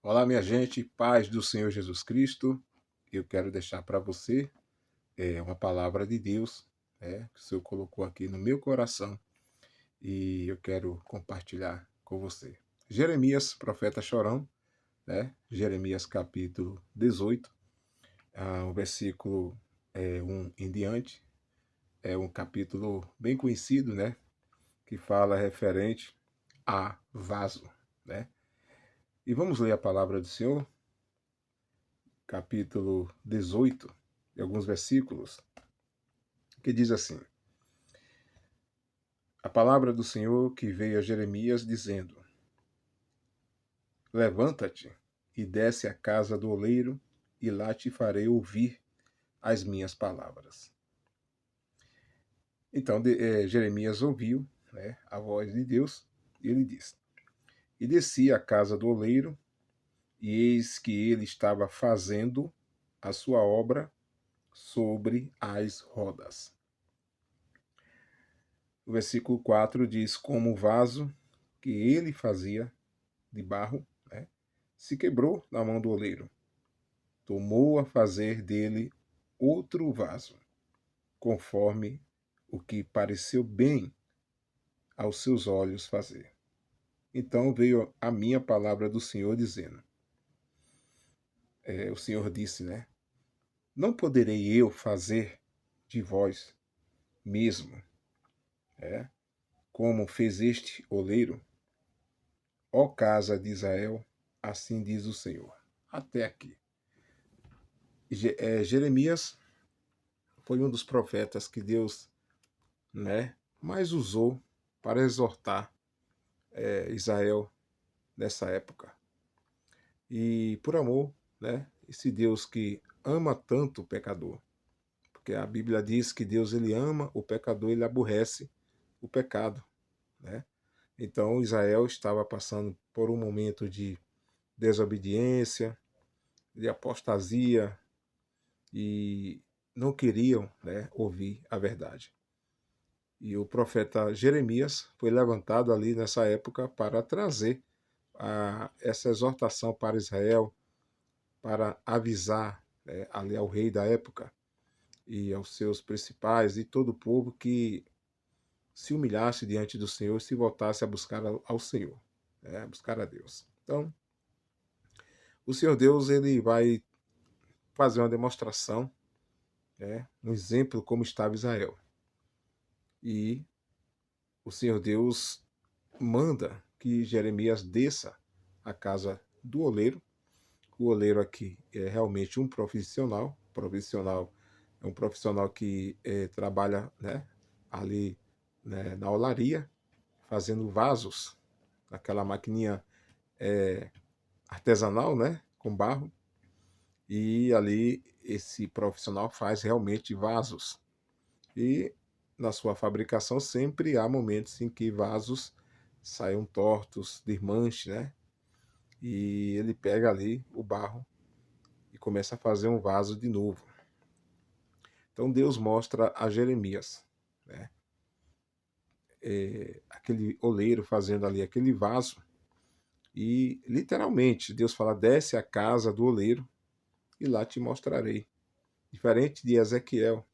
Olá, minha gente, paz do Senhor Jesus Cristo. Eu quero deixar para você uma palavra de Deus, que o Senhor colocou aqui no meu coração e eu quero compartilhar com você. Jeremias, profeta chorão, Jeremias capítulo 18, o versículo 1 em diante. É um capítulo bem conhecido, que fala referente a vaso, né? E vamos ler a palavra do Senhor, capítulo 18, e alguns versículos, que diz assim: A palavra do Senhor que veio a Jeremias, dizendo: Levanta-te e desce à casa do oleiro, e lá te farei ouvir as minhas palavras. Então Jeremias ouviu, a voz de Deus, e ele diz: E desci à casa do oleiro, e eis que ele estava fazendo a sua obra sobre as rodas. O versículo 4 diz: Como o vaso que ele fazia de barro, se quebrou na mão do oleiro, tomou a fazer dele outro vaso, conforme o que pareceu bem aos seus olhos fazer. Então veio a minha palavra do Senhor dizendo, o Senhor disse, Não poderei eu fazer de vós mesmo, como fez este oleiro? Ó casa de Israel, assim diz o Senhor. Até aqui. Jeremias foi um dos profetas que Deus, mais usou para exortar Israel nessa época. E por amor, esse Deus que ama tanto o pecador, porque a Bíblia diz que Deus ele ama o pecador, ele aborrece o pecado, né? Então Israel estava passando por um momento de desobediência, de apostasia e não queriam, ouvir a verdade. E o profeta Jeremias foi levantado ali nessa época para trazer essa exortação para Israel, para avisar, ali ao rei da época e aos seus principais e todo o povo que se humilhasse diante do Senhor e se voltasse a buscar ao Senhor, a buscar a Deus. Então, o Senhor Deus ele vai fazer uma demonstração, um exemplo como estava Israel. E o Senhor Deus manda que Jeremias desça à casa do oleiro. O oleiro aqui é realmente um profissional. Profissional é um profissional que trabalha, ali, na olaria, fazendo vasos, aquela maquininha artesanal, com barro. E ali esse profissional faz realmente vasos. E na sua fabricação sempre há momentos em que vasos saiam tortos, desmanche, E ele pega ali o barro e começa a fazer um vaso de novo. Então Deus mostra a Jeremias, aquele oleiro fazendo ali aquele vaso. E literalmente Deus fala: desce à casa do oleiro e lá te mostrarei. Diferente de Ezequiel.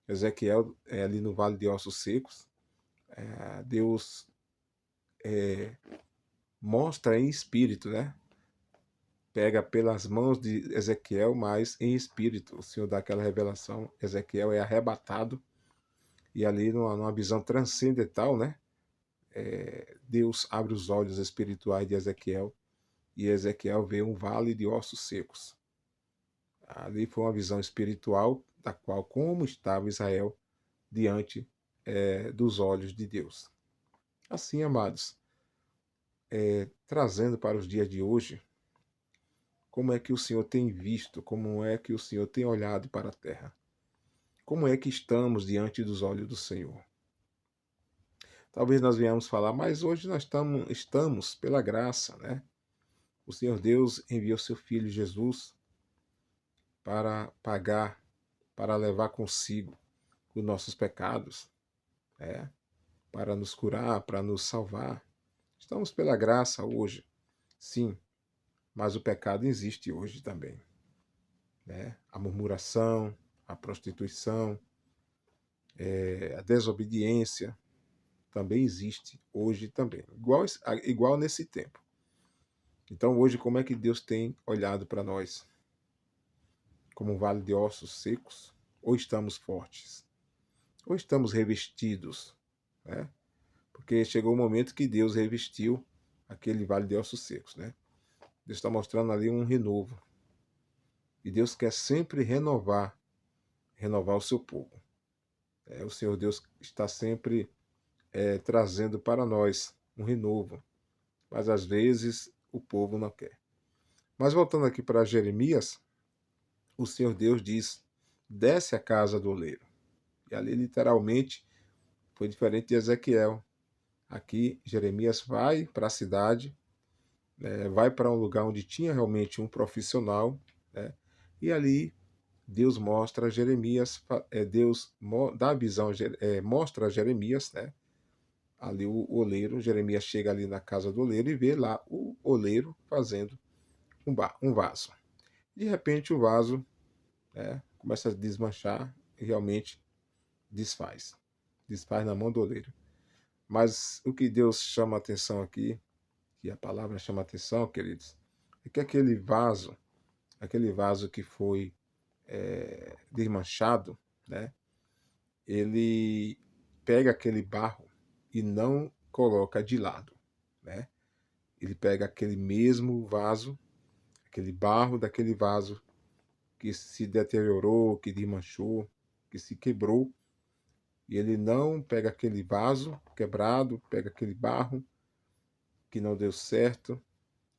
Ezequiel é ali no Vale de Ossos Secos. Deus mostra em espírito, Pega pelas mãos de Ezequiel, mas em espírito. O Senhor dá aquela revelação. Ezequiel é arrebatado e ali numa visão transcendental, Deus abre os olhos espirituais de Ezequiel e Ezequiel vê um vale de ossos secos. Ali foi uma visão espiritual da qual como estava Israel diante dos olhos de Deus. Assim, amados, trazendo para os dias de hoje, como é que o Senhor tem visto, como é que o Senhor tem olhado para a terra? Como é que estamos diante dos olhos do Senhor? Talvez nós venhamos falar, mas hoje nós estamos pela graça, O Senhor Deus enviou seu Filho Jesus para pagar, para levar consigo os nossos pecados, para nos curar, para nos salvar. Estamos pela graça hoje, sim, mas o pecado existe hoje também, né? A murmuração, a prostituição, a desobediência também existe hoje também, igual nesse tempo. Então hoje como é que Deus tem olhado para nós? Como um vale de ossos secos? Ou estamos fortes? Ou estamos revestidos, né? Porque chegou o momento que Deus revestiu aquele vale de ossos secos, né? Deus está mostrando ali um renovo. E Deus quer sempre renovar o seu povo. O Senhor Deus está sempre trazendo para nós um renovo. Mas às vezes o povo não quer. Mas voltando aqui para Jeremias, o Senhor Deus diz: desce a casa do oleiro. E ali literalmente foi diferente de Ezequiel. Aqui Jeremias vai para a cidade, vai para um lugar onde tinha realmente um profissional, né? E ali Deus mostra a Jeremias, Deus dá a visão, mostra a Jeremias, né? Ali o oleiro, Jeremias chega ali na casa do oleiro e vê lá o oleiro fazendo um vaso. De repente o vaso, começa a desmanchar e realmente desfaz. Desfaz na mão do oleiro. Mas o que Deus chama a atenção aqui, que a palavra chama a atenção, queridos, é que aquele vaso que foi desmanchado, né? Ele pega aquele barro e não coloca de lado, né? Ele pega aquele mesmo vaso, aquele barro daquele vaso que se deteriorou, que desmanchou, que se quebrou, e ele não pega aquele vaso quebrado, pega aquele barro que não deu certo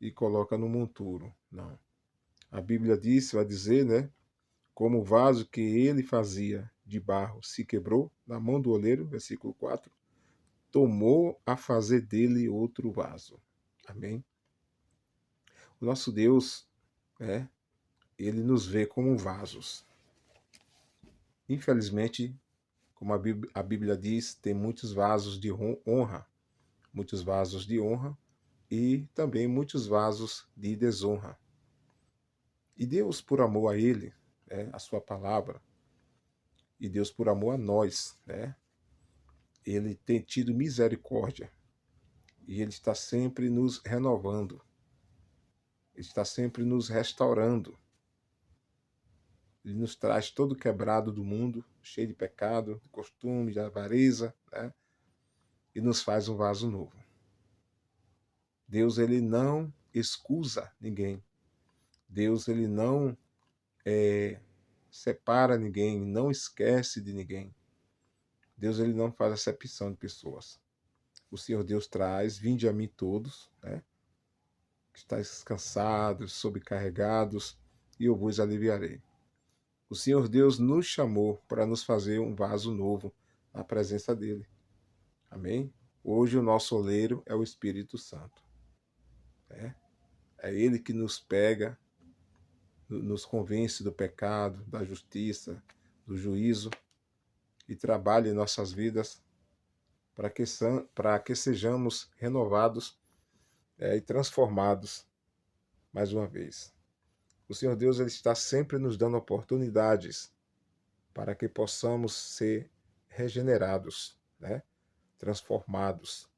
e coloca no monturo. Não. A Bíblia diz, vai dizer, né? Como o vaso que ele fazia de barro se quebrou na mão do oleiro, versículo 4, tomou a fazer dele outro vaso. Amém? O nosso Deus, ele nos vê como vasos. Infelizmente, como a Bíblia diz, tem muitos vasos de honra, muitos vasos de honra e também muitos vasos de desonra. E Deus, por amor a Ele, a sua palavra, e Deus, por amor a nós, Ele tem tido misericórdia e Ele está sempre nos renovando, Ele está sempre nos restaurando. Ele nos traz todo quebrado do mundo, cheio de pecado, de costume, de avareza, e nos faz um vaso novo. Deus, ele não excusa ninguém. Deus, ele não separa ninguém, não esquece de ninguém. Deus, ele não faz acepção de pessoas. O Senhor Deus traz: vinde a mim todos, que estáis cansados, sobrecarregados, e eu vos aliviarei. O Senhor Deus nos chamou para nos fazer um vaso novo na presença dele. Amém? Hoje o nosso oleiro é o Espírito Santo. É ele que nos pega, nos convence do pecado, da justiça, do juízo e trabalha em nossas vidas para que sejamos renovados e transformados mais uma vez. O Senhor Deus, ele está sempre nos dando oportunidades para que possamos ser regenerados, transformados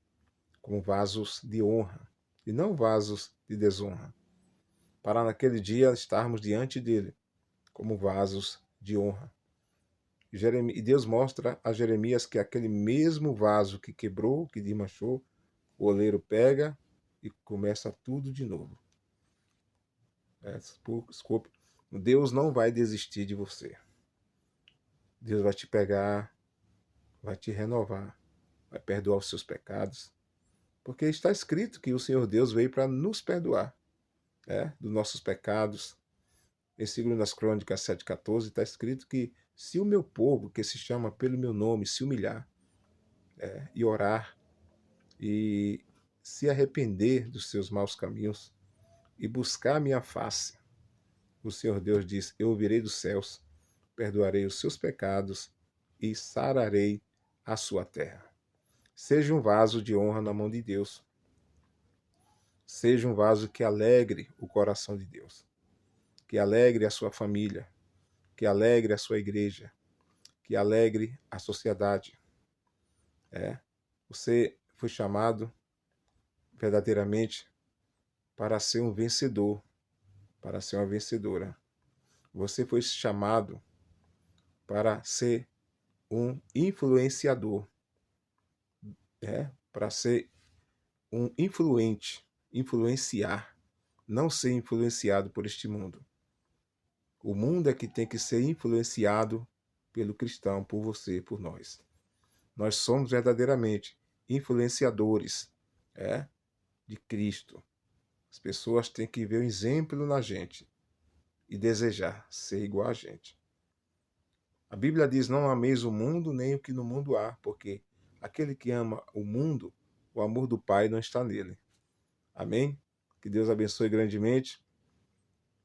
como vasos de honra e não vasos de desonra, para naquele dia estarmos diante dele como vasos de honra. E Deus mostra a Jeremias que aquele mesmo vaso que quebrou, que desmanchou, o oleiro pega e começa tudo de novo. Desculpe, Deus não vai desistir de você. Deus vai te pegar, vai te renovar, vai perdoar os seus pecados, porque está escrito que o Senhor Deus veio para nos perdoar, dos nossos pecados. Em 2 Crônicas 7,14 está escrito que se o meu povo, que se chama pelo meu nome, se humilhar e orar e se arrepender dos seus maus caminhos e buscar a minha face, o Senhor Deus diz: eu ouvirei dos céus, perdoarei os seus pecados e sararei a sua terra. Seja um vaso de honra na mão de Deus. Seja um vaso que alegre o coração de Deus, que alegre a sua família, que alegre a sua igreja, que alegre a sociedade. Você foi chamado verdadeiramente para ser um vencedor, para ser uma vencedora. Você foi chamado para ser um influenciador, para ser um influente, influenciar, não ser influenciado por este mundo. O mundo é que tem que ser influenciado pelo cristão, por você, por nós. Nós somos verdadeiramente influenciadores, de Cristo. As pessoas têm que ver o exemplo na gente e desejar ser igual a gente. A Bíblia diz: não ameis o mundo nem o que no mundo há, porque aquele que ama o mundo, o amor do Pai não está nele. Amém? Que Deus abençoe grandemente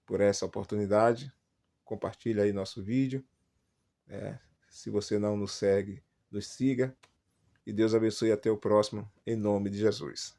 por essa oportunidade. Compartilhe aí nosso vídeo. Se você não nos segue, nos siga. E Deus abençoe até o próximo, em nome de Jesus.